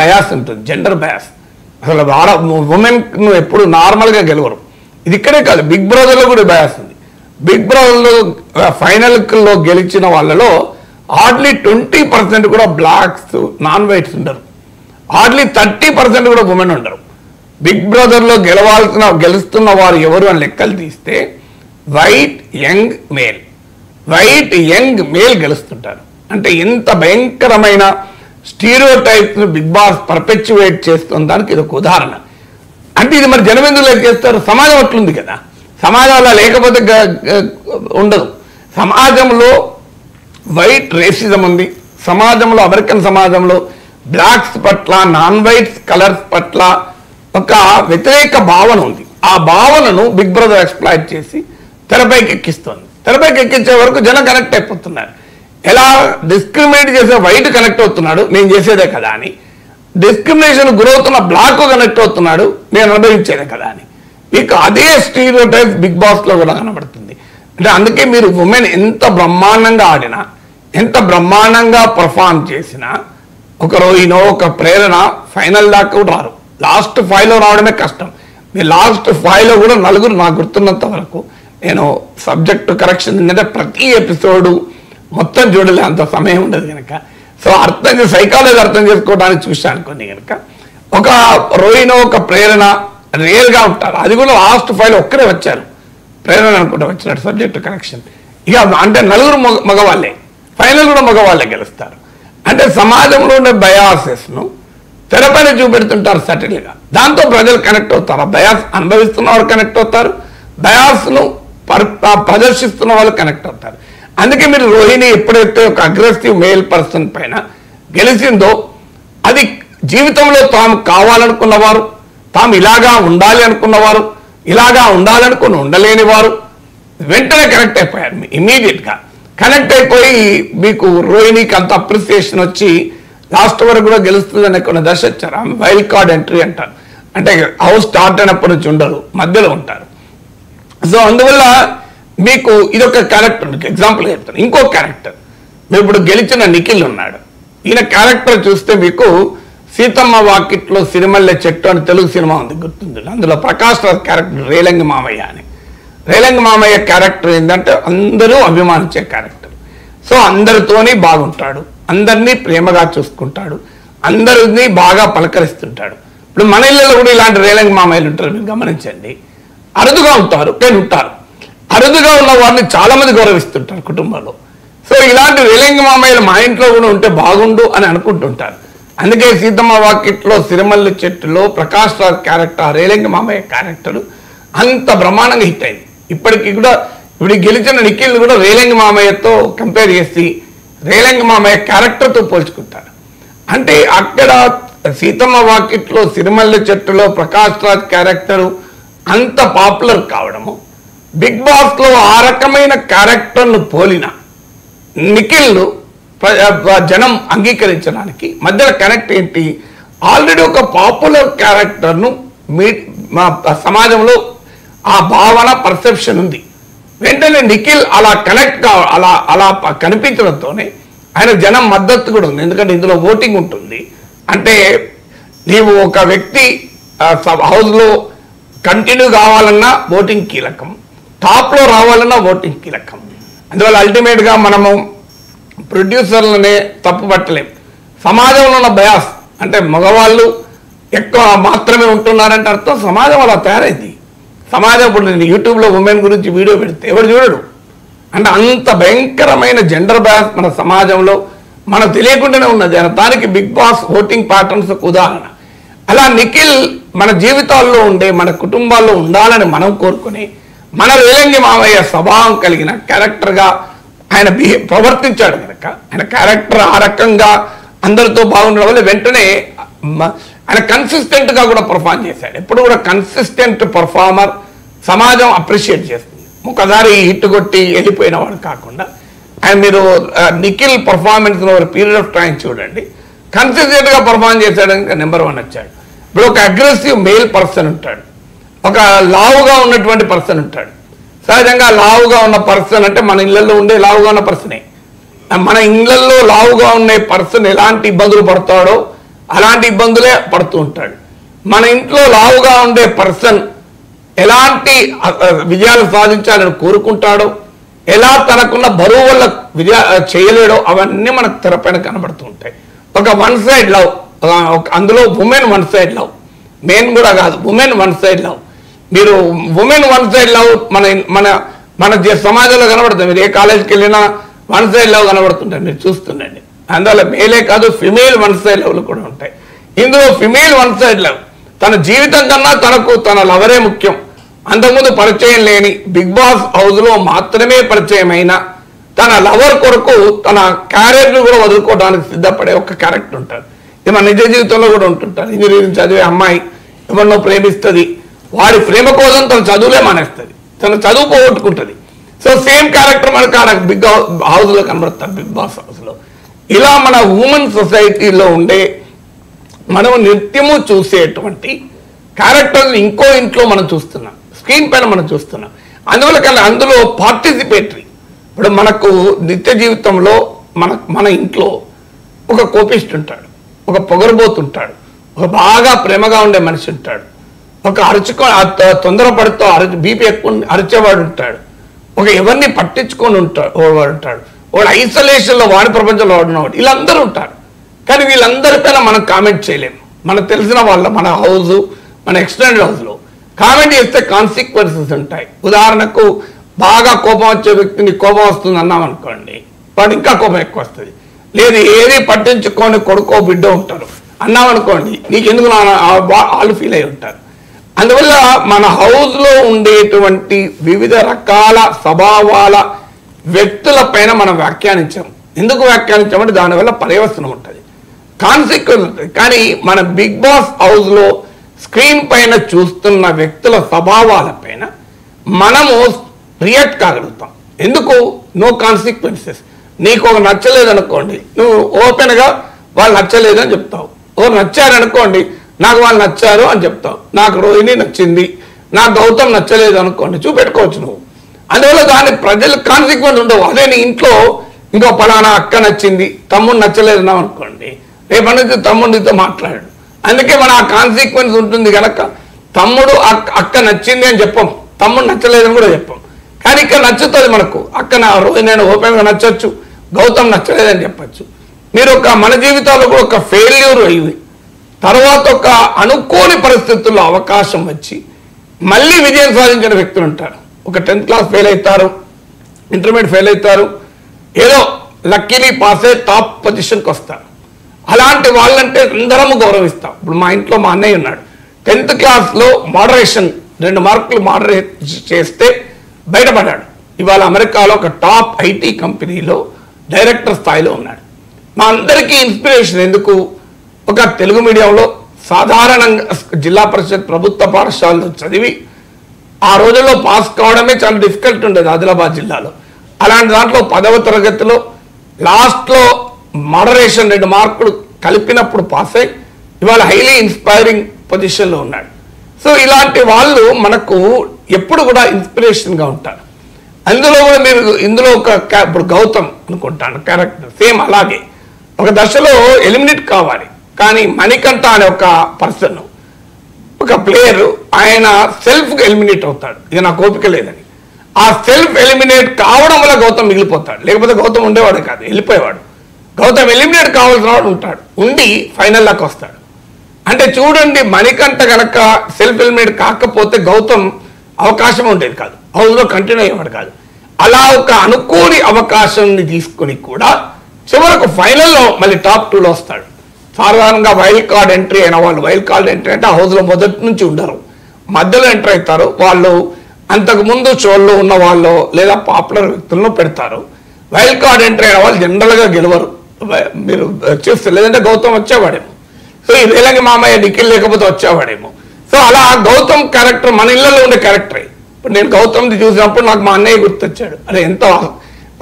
Bias ఉంటుంది, gender bias. అసలు women ఎప్పుడు నార్మల్గా గెలవరు. ఇది ఇక్కడే కాదు, బిగ్ బ్రదర్లో కూడా బయాస్ ఉంది. బిగ్ బ్రదర్లో ఫైనల్లో గెలిచిన వాళ్ళలో హార్డ్లీ 20% కూడా బ్లాక్స్, నాన్ వైట్స్ ఉండరు. హార్డ్లీ 30% కూడా ఉమెన్ ఉండరు. బిగ్ బ్రదర్లో గెలుస్తున్న వారు ఎవరు అని లెక్కలు తీస్తే వైట్ యంగ్ మేల్ గెలుస్తుంటారు. అంటే ఎంత భయంకరమైన స్టీరియోటైప్స్ను బిగ్ బాస్ పర్పెచ్యువేట్ చేస్తున్న దానికి ఇది ఒక ఉదాహరణ. అంటే ఇది మరి జనం ఎందుకు లెక్క చేస్తారు? సమాజం అట్లుంది కదా, సమాజం అలా లేకపోతే ఉండదు. సమాజంలో వైట్ రేసిజం ఉంది, సమాజంలో అమెరికన్ సమాజంలో బ్లాక్స్ పట్ల, నాన్ వైట్స్ కలర్స్ పట్ల ఒక వ్యతిరేక భావన ఉంది. ఆ భావనను బిగ్ బ్రదర్ ఎక్స్ప్లాయిట్ చేసి తెరపైకి ఎక్కిస్తుంది. తెరపైకి ఎక్కించే వరకు జనం కనెక్ట్ అయిపోతున్నారు. ఎలా డిస్క్రిమినేట్ చేసే వైట్ కనెక్ట్ అవుతున్నాడు, నేను చేసేదే కదా అని. డిస్క్రిమినేషన్ గురవుతున్న బ్లాక్ కనెక్ట్ అవుతున్నాడు, నేను అనుభవించేదే కదా అని. మీకు అదే స్టీరియోటైప్ బిగ్ బాస్లో కూడా కనబడుతుంది. అంటే అందుకే మీరు ఉమెన్ ఎంత బ్రహ్మాండంగా ఆడినా, ఎంత బ్రహ్మాండంగా పర్ఫార్మ్ చేసినా, ఒక రోహినో ఒక ప్రేరణ ఫైనల్ దాకా కూడా రారు. లాస్ట్ 5లో రావడమే కష్టం. మీ లాస్ట్ 5లో కూడా నలుగురు నాకు గుర్తున్నంత వరకు, నేను సబ్జెక్టు కరెక్షన్ ఏంటంటే ప్రతి ఎపిసోడు మొత్తం చూడలే, అంత సమయం ఉండదు కనుక. సో సైకాలజీ అర్థం చేసుకోవడానికి చూశాను కొన్ని కనుక. ఒక రోహినో ఒక ప్రేరణ రియల్గా ఉంటారు. అది కూడా లాస్ట్ 5లో ఒక్కరే వచ్చారు, ప్రేరణ అనుకుంటా వచ్చినట్టు సబ్జెక్టు కరెక్షన్. ఇక అంటే నలుగురు మగవాళ్ళే, ఫైనల్ కూడా మగవాళ్ళే గెలుస్తారు. అంటే సమాజంలో ఉండే బయాసెస్ను తెరపైన చూపెడుతుంటారు సటిల్గా. దాంతో ప్రజలు కనెక్ట్ అవుతారు. ఆ బయాస్ అనుభవిస్తున్న వాళ్ళు కనెక్ట్ అవుతారు, బయాస్ను ప్రదర్శిస్తున్న వాళ్ళు కనెక్ట్ అవుతారు. అందుకే మీరు రోహిణి ఎప్పుడైతే ఒక అగ్రెసివ్ మేల్ పర్సన్ పైన గెలిచిందో, అది జీవితంలో తాము కావాలనుకున్నవారు, తాము ఇలాగా ఉండాలి అనుకున్నవారు, ఇలాగా ఉండాలనుకుని ఉండలేని వారు వెంటనే కనెక్ట్ అయిపోయారు. ఇమీడియట్గా కనెక్ట్ అయిపోయి మీకు రోహిణికి అంత అప్రిసియేషన్ వచ్చి లాస్ట్ వరకు కూడా గెలుస్తుందనే కొన్ని దశ వచ్చారు. ఆమె వైల్డ్ కార్డ్ ఎంట్రీ అంటారు. అంటే హౌస్ స్టార్ట్ అయినప్పటి నుంచి ఉండరు, మధ్యలో ఉంటారు. సో అందువల్ల మీకు ఇదొక క్యారెక్టర్. ఎగ్జాంపుల్ చెప్తాను. ఇంకో క్యారెక్టర్, మీరు ఇప్పుడు గెలిచిన నిఖిల్ ఉన్నాడు. ఈయన క్యారెక్టర్ చూస్తే మీకు సీతమ్మ వాకిట్లో సిరిమల్లె చెట్టు అని తెలుగు సినిమా ఉంది, గుర్తుంది. అందులో ప్రకాష్ రాజ్ క్యారెక్టర్ రేలంగి మామయ్య అని. రేలంగి మామయ్య క్యారెక్టర్ ఏంటంటే అందరూ అభిమానించే క్యారెక్టర్. సో అందరితోని బాగుంటాడు, అందరినీ ప్రేమగా చూసుకుంటాడు, అందరినీ బాగా పలకరిస్తుంటాడు. ఇప్పుడు మన ఇళ్ళలో కూడా ఇలాంటి రేలంగి మామయ్యలు ఉంటారు, మీరు గమనించండి. అరుదుగా ఉంటారు, కానీ ఉంటారు. అరుదుగా ఉన్న వారిని చాలా మంది గౌరవిస్తుంటారు కుటుంబంలో. సో ఇలాంటి రేలంగి మామయ్యలు మా ఇంట్లో కూడా ఉంటే బాగుండు అని అనుకుంటుంటారు. అందుకే సీతమ్మ వాకిట్లో సిరిమల్లి చెట్టులో ప్రకాష్ రాజ్ క్యారెక్టర్, రేలంగి మామయ్య క్యారెక్టర్ అంత బ్రహ్మాండంగా హిట్ అయింది. ఇప్పటికీ కూడా ఇప్పుడు గెలిచిన నిఖిల్ కూడా రేలంగి మామయ్యతో కంపేర్ చేసి రేలంగి మామయ్య క్యారెక్టర్తో పోల్చుకుంటారు. అంటే అక్కడ సీతమ్మ వాకిట్లో సిరిమల్లి చెట్టులో ప్రకాష్ రాజ్ క్యారెక్టరు అంత పాపులర్ కావడము, బిగ్ బాస్లో ఆ రకమైన క్యారెక్టర్ను పోలిన నిఖిల్ జనం అంగీకరించడానికి మధ్యలో కనెక్ట్ ఏంటి? ఆల్రెడీ ఒక పాపులర్ క్యారెక్టర్ను సమాజంలో ఆ భావన పర్సెప్షన్ ఉంది. వెంటనే నిఖిల్ అలా కనెక్ట్ అలా కనిపించడంతోనే ఆయన జనం మద్దతు కూడా ఉంది. ఎందుకంటే ఇందులో ఓటింగ్ ఉంటుంది. అంటే నీవు ఒక వ్యక్తి హౌస్లో కంటిన్యూ కావాలన్నా ఓటింగ్ కీలకం, టాప్లో రావాలన్నా ఓటింగ్ కీలకం. అందువల్ల అల్టిమేట్గా మనము ప్రొడ్యూసర్లనే తప్పు పట్టలేం. సమాజంలో ఉన్న బయాస్ అంటే మగవాళ్ళు ఎక్కువ మాత్రమే ఉంటున్నారంటే అర్థం సమాజం అలా తయారైంది. సమాజం ఇప్పుడు నేను యూట్యూబ్లో ఉమెన్ గురించి వీడియో పెడితే ఎవరు చూడడు. అంటే అంత భయంకరమైన జెండర్ బయాస్ మన సమాజంలో మనకు తెలియకుండానే ఉన్నది. దానికి బిగ్ బాస్ ఓటింగ్ ప్యాటర్న్స్ ఒక ఉదాహరణ. అలా నిఖిల్ మన జీవితాల్లో ఉండే, మన కుటుంబాల్లో ఉండాలని మనం కోరుకుని, మన రేలంగి మామయ్య స్వభావం కలిగిన క్యారెక్టర్గా ఆయన ప్రవర్తించాడు కనుక ఆయన క్యారెక్టర్ ఆ రకంగా అందరితో బాగుండడం వల్ల వెంటనే ఆయన కన్సిస్టెంట్గా కూడా పర్ఫార్మ్ చేశాడు. ఎప్పుడు కూడా కన్సిస్టెంట్ పర్ఫార్మర్ సమాజం అప్రిషియేట్ చేస్తుంది. ఒకసారి హిట్ కొట్టి వెళ్ళిపోయిన వాడు కాకుండా ఆయన మీరు Nikhil performance over period of time చూడండి, కన్సిస్టెంట్గా పర్ఫార్మ్ చేశాడు, నెంబర్ 1 వచ్చాడు. ఇప్పుడు ఒక అగ్రెసివ్ మేల్ పర్సన్ ఉంటాడు, ఒక లావుగా ఉన్నటువంటి పర్సన్ ఉంటాడు. సహజంగా లావుగా ఉన్న పర్సన్ అంటే మన ఇళ్లలో ఉండే లావుగా ఉన్న పర్సనే. మన ఇళ్లలో లావుగా ఉండే పర్సన్ ఎలాంటి ఇబ్బందులు పడతాడో అలాంటి ఇబ్బందులే పడుతూ ఉంటాడు. మన ఇంట్లో లావుగా ఉండే పర్సన్ ఎలాంటి విజయాలు సాధించాలని కోరుకుంటాడో, ఎలా తనకున్న బరువు వల్ల చేయలేడో అవన్నీ మనకు తెరపైన కనబడుతూ ఉంటాయి. ఒక వన్ సైడ్ లవ్, అందులో women one side love, main కూడా కాదు, ఉమెన్ వన్ సైడ్ లవ్. మీరు ఉమెన్ వన్ సైడ్ లవ్ మన మన మన సమాజంలో కనబడుతుంది. మీరు ఏ కాలేజీకి వెళ్ళినా వన్ సైడ్ లవ్ కనబడుతుంటాయి, మీరు చూస్తుండండి. అందువల్ల మేలే కాదు, ఫిమేల్ వన్ సైడ్ లవ్లు కూడా ఉంటాయి. ఇందులో ఫిమేల్ వన్ సైడ్ లవ్ తన జీవితం కన్నా తనకు తన లవరే ముఖ్యం. అంతకుముందు పరిచయం లేని బిగ్ బాస్ హౌస్లో మాత్రమే పరిచయమైన తన లవర్ కొరకు తన క్యారెక్టర్ కూడా వదులుకోవడానికి సిద్ధపడే ఒక క్యారెక్టర్ ఉంటాడు. ఇది మన నిజ జీవితంలో కూడా ఉంటుంటారు. ఇంజనీరింగ్ చదివే అమ్మాయి ఎవరినో ప్రేమిస్తుంది, వాడి ప్రేమ కోసం తన చదువులే మానేస్తుంది, తన చదువు పోగొట్టుకుంటుంది. సో సేమ్ క్యారెక్టర్ మనకు బిగ్ హౌస్లో కనబడతారు, బిగ్ బాస్ హౌస్లో. ఇలా మన హ్యూమన్ సొసైటీలో ఉండే మనం నిత్యము చూసేటువంటి క్యారెక్టర్ని ఇంకో ఇంట్లో మనం చూస్తున్నాం, స్క్రీన్ పైన మనం చూస్తున్నాం. అందులో పార్టిసిపేటరీ. ఇప్పుడు మనకు నిత్య జీవితంలో మన ఇంట్లో ఒక కోపిస్ట్ ఉంటాడు, ఒక పొగరబోతుంటాడు, ఒక బాగా ప్రేమగా ఉండే మనిషి ఉంటాడు, ఒక తొందరపడుతూ బీపీ ఎక్కువ అరిచేవాడు ఉంటాడు, ఒక ఎవరిని పట్టించుకొని వాడు ఉంటాడు, వాడు ఐసోలేషన్లో వాడి ప్రపంచంలో వాడున్నవాడు. వీళ్ళందరూ ఉంటారు. కానీ వీళ్ళందరిపైన మనం కామెంట్ చేయలేము. మనకు తెలిసిన వాళ్ళ మన హౌస్, మన ఎక్స్టెండెడ్ హౌస్లో కామెంట్ చేస్తే కాన్సిక్వెన్సెస్ ఉంటాయి. ఉదాహరణకు బాగా కోపం వచ్చే వ్యక్తిని కోపం వస్తుంది అన్నాం అనుకోండి, వాడు ఇంకా కోపం ఎక్కువ వస్తుంది. లేదు ఏది పట్టించుకొని కొడుకో బిడ్డో ఉంటారు అన్నాం అనుకోండి, నీకెందుకు వాళ్ళు ఫీల్ అయి ఉంటారు. అందువల్ల మన హౌస్లో ఉండేటువంటి వివిధ రకాల స్వభావాల వ్యక్తుల పైన మనం వ్యాఖ్యానించాం. ఎందుకు వ్యాఖ్యానించామంటే దానివల్ల పర్యవసనం ఉంటుంది, కాన్సిక్వెన్స్ ఉంటుంది. కానీ మన బిగ్ బాస్ హౌస్లో స్క్రీన్ పైన చూస్తున్న వ్యక్తుల స్వభావాల పైన మనము రియాక్ట్ కాగలుగుతాం. ఎందుకు? No consequences. నీకు ఒక నచ్చలేదు అనుకోండి, నువ్వు ఓపెన్గా వాళ్ళు నచ్చలేదు అని చెప్తావు. ఓ నచ్చారనుకోండి, నాకు వాళ్ళు నచ్చారు అని చెప్తావు. నాకు రోహిణి నచ్చింది, నాకు గౌతమ్ నచ్చలేదు అనుకోండి, చూపెట్టుకోవచ్చు నువ్వు. అందువల్ల దాని ప్రజలకు కాన్సిక్వెన్స్ ఉండవు. అదే నీ ఇంట్లో ఇంకో పలానా అక్క నచ్చింది, తమ్ముడు నచ్చలేదు అన్నావు అనుకోండి, రేపటి నుంచి తమ్ముడితో మాట్లాడాడు. అందుకే మన ఆ కాన్సిక్వెన్స్ ఉంటుంది కనుక తమ్ముడు అక్క నచ్చింది అని చెప్పం, తమ్ముడు నచ్చలేదని కూడా చెప్పం. కానీ ఇక్కడ నచ్చుతుంది మనకు. అక్క నేను ఓపెన్గా నచ్చచ్చు, గౌతమ్ నచ్చలేదని చెప్పచ్చు. మీరు మన జీవితాల్లో కూడా ఒక ఫెయిల్యూర్ అయ్యి తర్వాత ఒక అనుకోని పరిస్థితుల్లో అవకాశం వచ్చి మళ్ళీ విజయం సాధించిన వ్యక్తులు ఉంటారు. ఒక 10th క్లాస్ ఫెయిల్ అవుతారు, ఇంటర్మీడియట్ ఫెయిల్ అవుతారు, ఏదో లక్కీలీ పాస్ అయ్యి టాప్ పొజిషన్కి వస్తారు. అలాంటి వాళ్ళంటే అందరము గౌరవిస్తాం. ఇప్పుడు మా ఇంట్లో మా అన్నయ్య ఉన్నాడు, 10th క్లాస్లో మోడరేషన్ 2 మార్కులు మోడరేట్ చేస్తే బయటపడ్డాడు. ఇవాళ అమెరికాలో ఒక టాప్ ఐటీ కంపెనీలో డైరెక్టర్ స్థాయిలో ఉన్నాడు. మా అందరికీ ఇన్స్పిరేషన్. ఎందుకు? ఒక తెలుగు మీడియంలో సాధారణంగా జిల్లా పరిషత్ ప్రభుత్వ పాఠశాలలో చదివి ఆ రోజుల్లో పాస్ కావడమే చాలా డిఫికల్ట్ ఉండేది ఆదిలాబాద్ జిల్లాలో. అలాంటి దాంట్లో 10వ తరగతిలో లాస్ట్లో మోడరేషన్ 2 మార్కులు కలిపినప్పుడు పాస్ అయ్యి ఇవాళ హైలీ ఇన్స్పైరింగ్ పొజిషన్లో ఉన్నాడు. సో ఇలాంటి వాళ్ళు మనకు ఎప్పుడు కూడా ఇన్స్పిరేషన్గా ఉంటారు. అందులో కూడా మీరు ఇందులో ఇప్పుడు గౌతమ్ అనుకుంటాను క్యారెక్టర్ సేమ్ అలాగే ఒక దశలో ఎలిమినేట్ కావాలి. కానీ మణికంఠ అనే ఒక పర్సన్, ఒక ప్లేయరు, ఆయన సెల్ఫ్గా ఎలిమినేట్ అవుతాడు. ఇక నాకు ఓపిక లేదని. ఆ సెల్ఫ్ ఎలిమినేట్ కావడం వల్ల గౌతమ్ మిగిలిపోతాడు. లేకపోతే గౌతమ్ ఉండేవాడు కాదు, వెళ్ళిపోయేవాడు. గౌతమ్ ఎలిమినేట్ కావాల్సిన వాడు ఉంటాడు, ఉండి ఫైనల్ దాకా వస్తాడు. అంటే చూడండి, మణికంఠ కనుక సెల్ఫ్ ఎలిమినేట్ కాకపోతే గౌతమ్ అవకాశం ఉండేది కాదు, హౌస్లో కంటిన్యూ అయ్యేవాడు కాదు. అలా ఒక అనుకోని అవకాశాన్ని తీసుకొని కూడా చివరకు ఫైనల్లో మళ్ళీ టాప్ 2లో వస్తాడు. సాధారణంగా వైల్డ్ కార్డ్ ఎంట్రీ అయిన వాళ్ళు, వైల్డ్ కార్డ్ ఎంట్రీ అంటే హౌస్లో మొదటి నుంచి ఉండరు, మధ్యలో ఎంటర్ అవుతారు. వాళ్ళు అంతకుముందు షోల్లో ఉన్న వాళ్ళు లేదా పాపులర్ వ్యక్తులను పెడతారు. వైల్డ్ కార్డ్ ఎంట్రీ అయిన వాళ్ళు జనరల్గా గెలవరు. మీరు చూస్తే లేదంటే గౌతమ్ వచ్చేవాడేమో. సో ఈ రేలంగి మామయ్య నిఖిల్ లేకపోతే వచ్చేవాడేమో. సో అలా గౌతమ్ క్యారెక్టర్ మన ఇళ్లలో ఉండే క్యారెక్టరే. ఇప్పుడు నేను గౌతమ్ని చూసినప్పుడు నాకు మా అన్నయ్య గుర్తొచ్చాడు. అరే ఎంత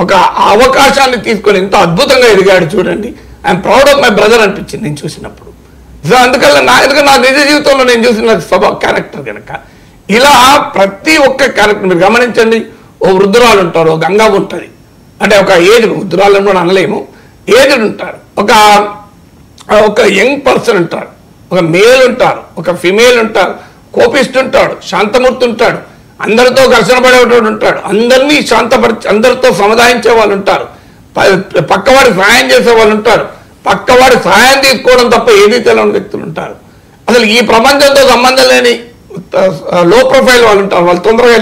ఒక అవకాశాన్ని తీసుకొని ఎంత అద్భుతంగా ఎదిగాడు చూడండి. I'm proud of my brother అనిపించింది నేను చూసినప్పుడు. సో అందుకల్ల ఎందుకంటే నా నిజ జీవితంలో నేను చూసిన క్యారెక్టర్ కనుక ఇలా ప్రతి ఒక్క క్యారెక్టర్ మీరు గమనించండి. ఓ వృద్ధురాలు ఉంటారు, ఓ గంగవ్వ ఉంటుంది, అంటే ఒక ఏజ్డ్ వృద్ధురాలను కూడా అనలేము, ఏజ్డ్ ఉంటారు. ఒక ఒక యంగ్ పర్సన్ ఉంటాడు, ఒక మేల్ ఉంటారు, ఒక ఫిమేల్ ఉంటారు, కోపిస్ట్ ఉంటాడు, శాంతమూర్తి ఉంటాడు, అందరితో ఘర్షణ పడేవాడు ఉంటాడు, అందరినీ శాంతపరిచి అందరితో సముదాయించే వాళ్ళు ఉంటారు, పక్కవాడి సహాయం చేసే వాళ్ళు ఉంటారు, పక్కవాడి సహాయం తీసుకోవడం తప్ప ఏదీ తెలియని వ్యక్తులు ఉంటారు. అసలు ఈ ప్రపంచంతో సంబంధం లేని లో ప్రొఫైల్ వాళ్ళు ఉంటారు. వాళ్ళు తొందరగా